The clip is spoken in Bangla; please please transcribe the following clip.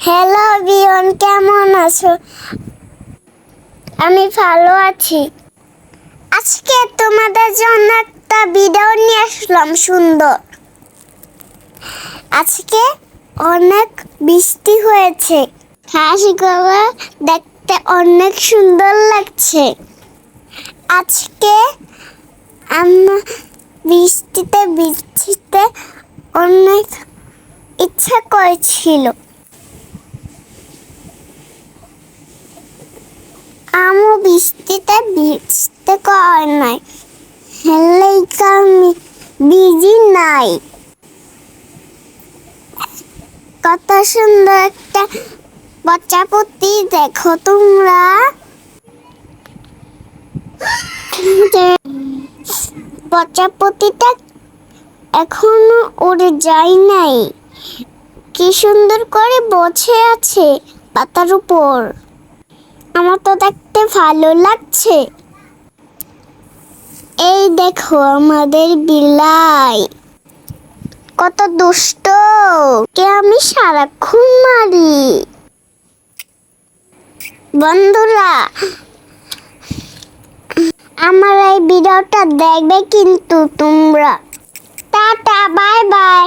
হ্যালো বিয়ন, কেমন আছো? আমি ভালো আছি। আজকে তোমাদের জন্য একটা ভিডিও নিয়ে আসলাম সুন্দর। আজকে অনেক বৃষ্টি হয়েছে। হাঁসগুলো দেখতে অনেক সুন্দর লাগছে। আজকে আমার বৃষ্টিতে ভিজতে অনেক ইচ্ছা করেছিল। আমি বৃষ্টিতে ভিজতে কয় নাই, হেলেই আমি ভিজি নাই। কত সুন্দর একটা প্রজাপতি দেখো তোমরা। প্রজাপতিটা এখনো উড়ে যায় নাই, কি সুন্দর করে বসে আছে পাতার উপর। আমার তো দেখতে ভালো লাগছে। এই দেখো আমাদের বিলাই, কত দুষ্ট, কে আমি সারাক্ষণ মারি। বন্ধুরা, আমার এই ভিডিওটা দেখবে কিন্তু তোমরা। Tata, bye bye.